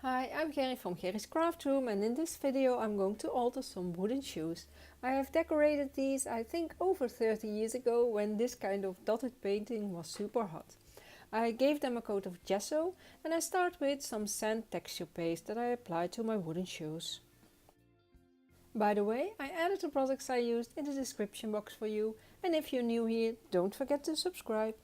Hi, I'm Gerry from Gerry's Craft Room, and in this video I'm going to alter some wooden shoes. I have decorated these I think over 30 years ago when this kind of dotted painting was super hot. I gave them a coat of gesso and I start with some sand texture paste that I applied to my wooden shoes. By the way, I added the products I used in the description box for you, and if you're new here, don't forget to subscribe.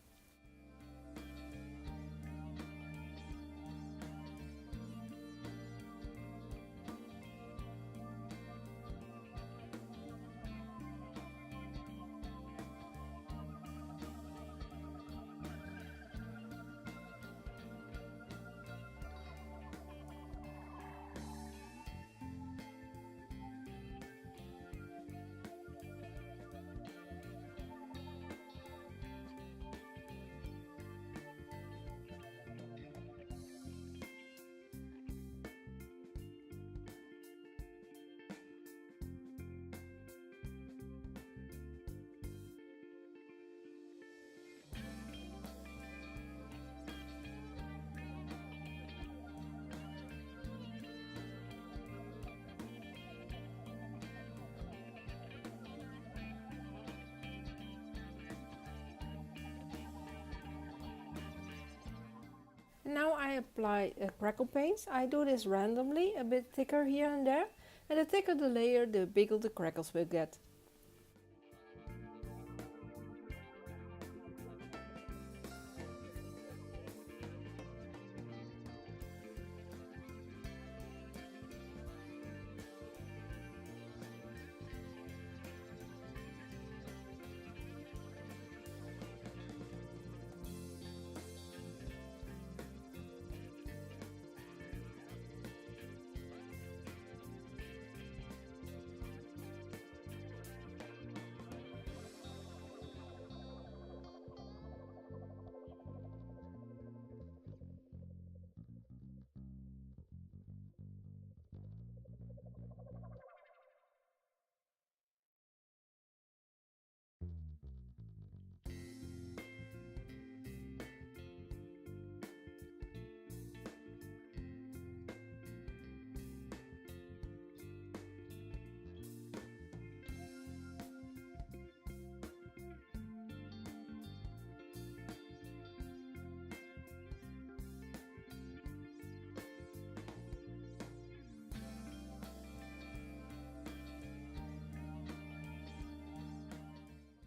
Now I apply a crackle paint. I do this randomly, a bit thicker here and there, and the thicker the layer, the bigger the crackles will get.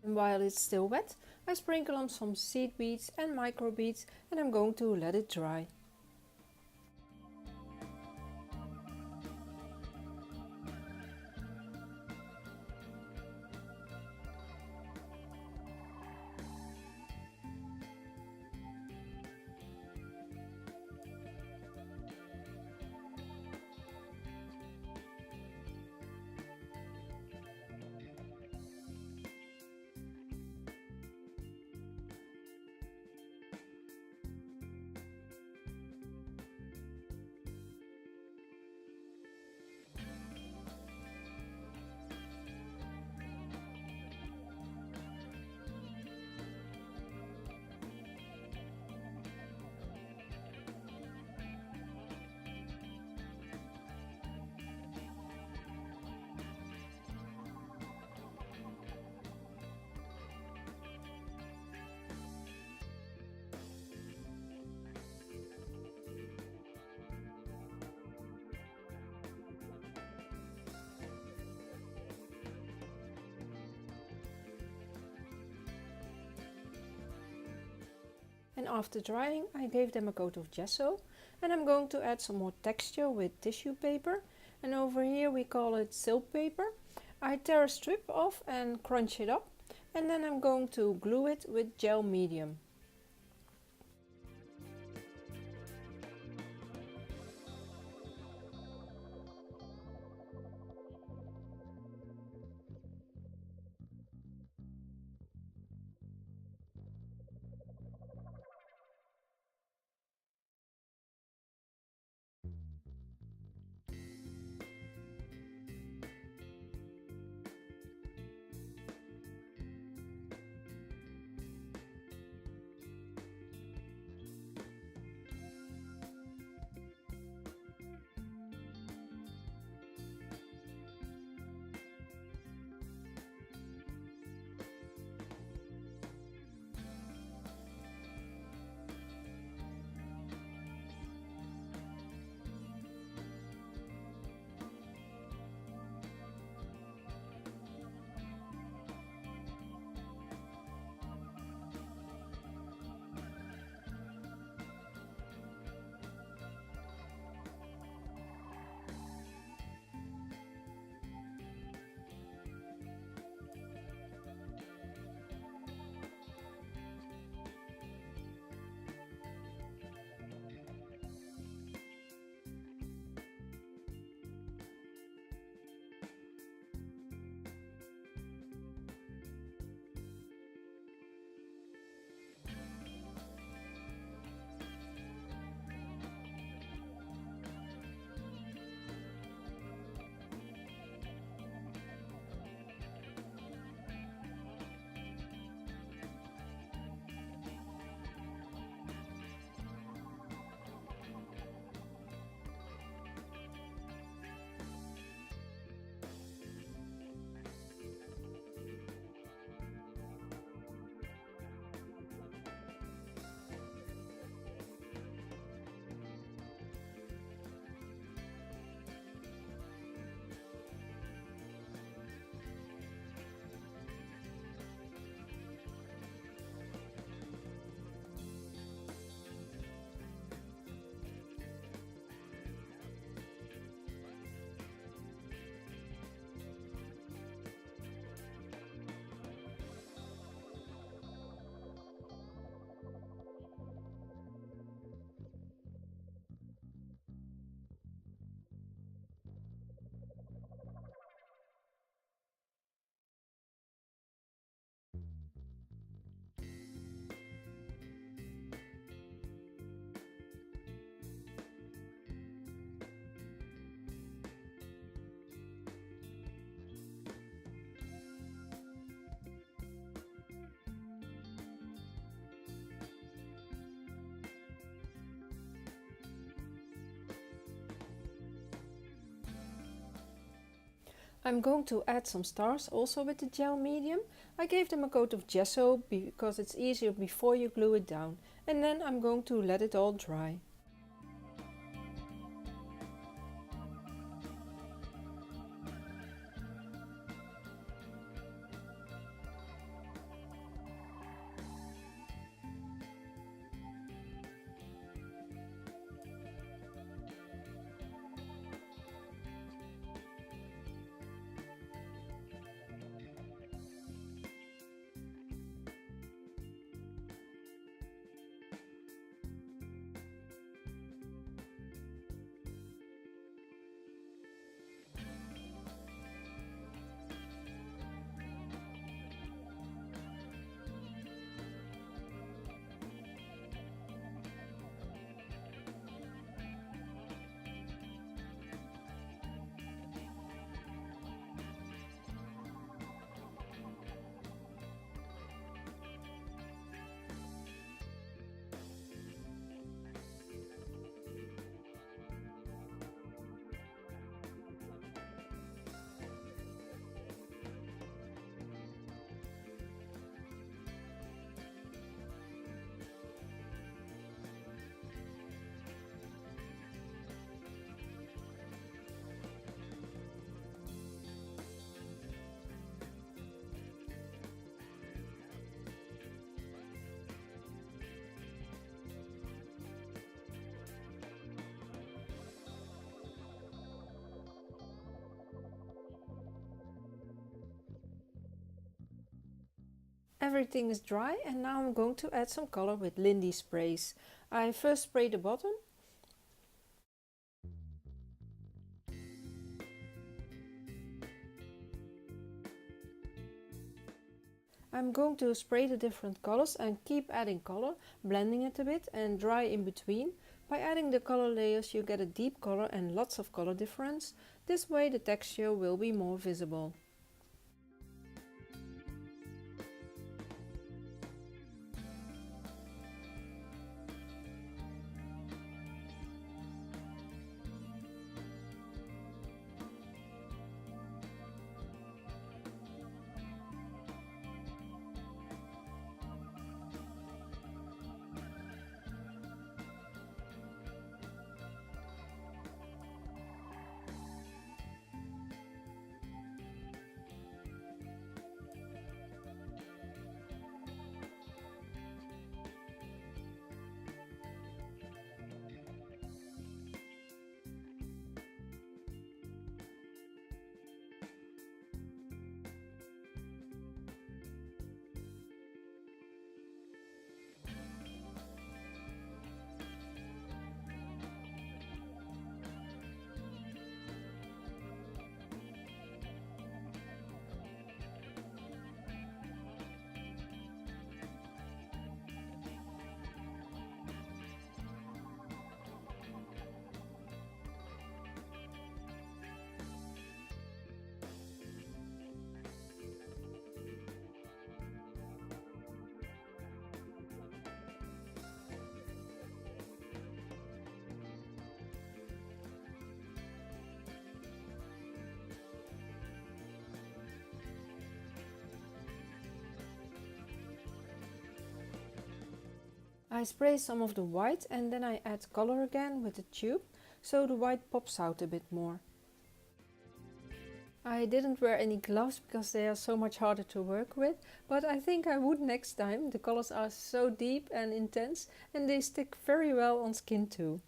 And while it's still wet, I sprinkle on some seed beads and micro beads, and I'm going to let it dry. And after drying, I gave them a coat of gesso, and I'm going to add some more texture with tissue paper, and over here we call it silk paper. I tear a strip off and crunch it up, and then I'm going to glue it with gel medium. I'm going to add some stars also with the gel medium. I gave them a coat of gesso because it's easier before you glue it down, and then I'm going to let it all dry. Everything is dry and now I'm going to add some color with Lindy sprays. I first spray the bottom. I'm going to spray the different colors and keep adding color, blending it a bit and dry in between. By adding the color layers you get a deep color and lots of color difference. This way the texture will be more visible. I spray some of the white and then I add color again with the tube, so the white pops out a bit more. I didn't wear any gloves because they are so much harder to work with, but I think I would next time. The colors are so deep and intense and they stick very well on skin too.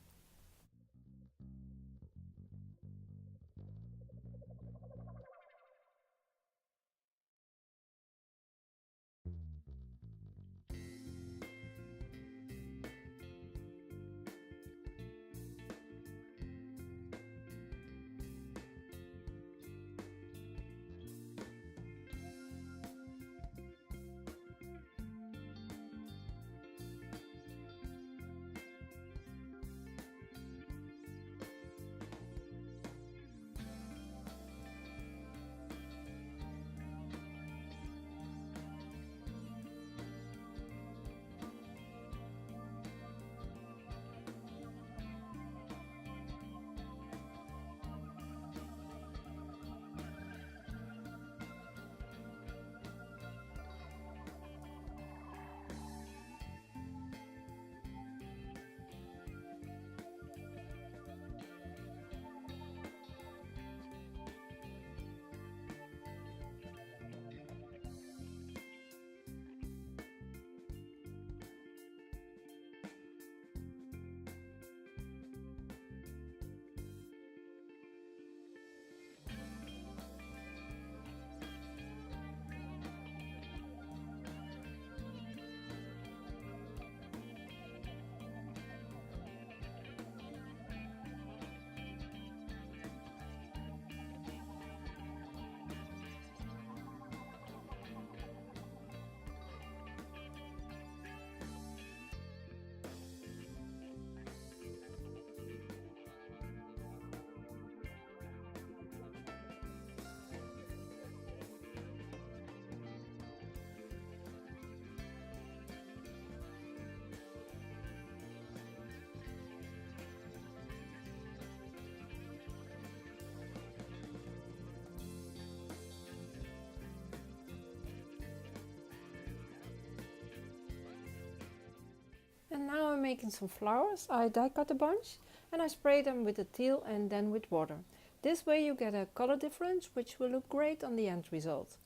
And now I'm making some flowers. I die cut a bunch and I spray them with a teal and then with water. This way you get a color difference which will look great on the end result.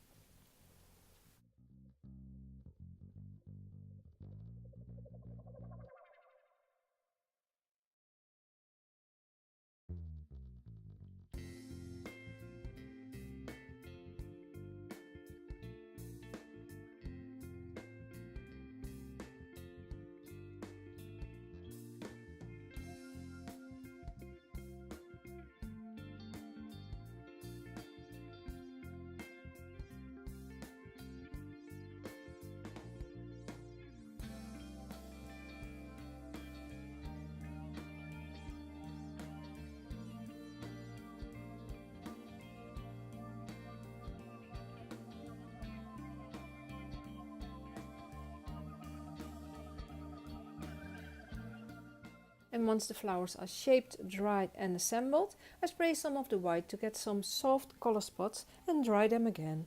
And once the flowers are shaped, dried and assembled, I spray some of the white to get some soft color spots and dry them again.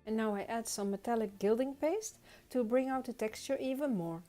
And now I add some metallic gilding paste to bring out the texture even more.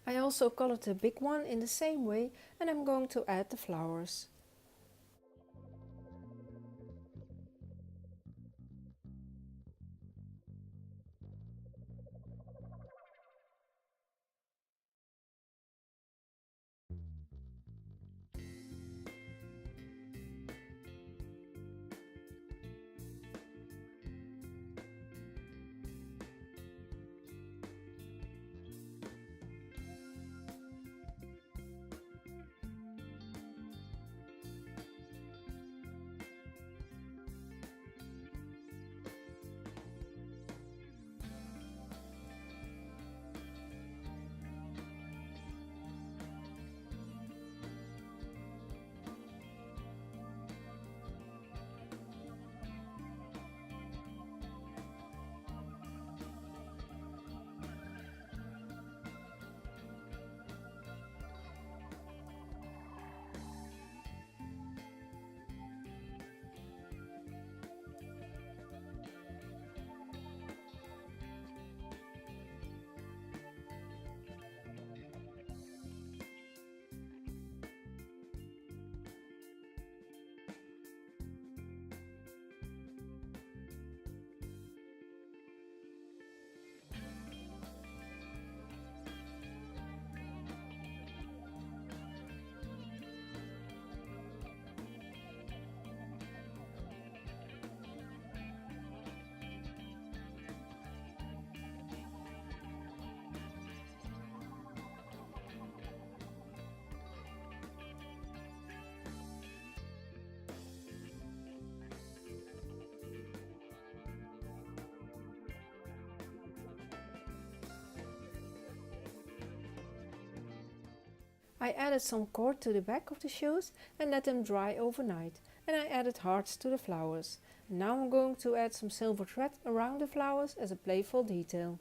I also colored the big one in the same way and I'm going to add the flowers. I added some cord to the back of the shoes and let them dry overnight, and I added hearts to the flowers. Now I'm going to add some silver thread around the flowers as a playful detail.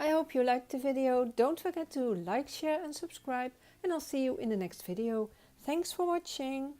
I hope you liked the video. Don't forget to like, share and subscribe, and I'll see you in the next video. Thanks for watching.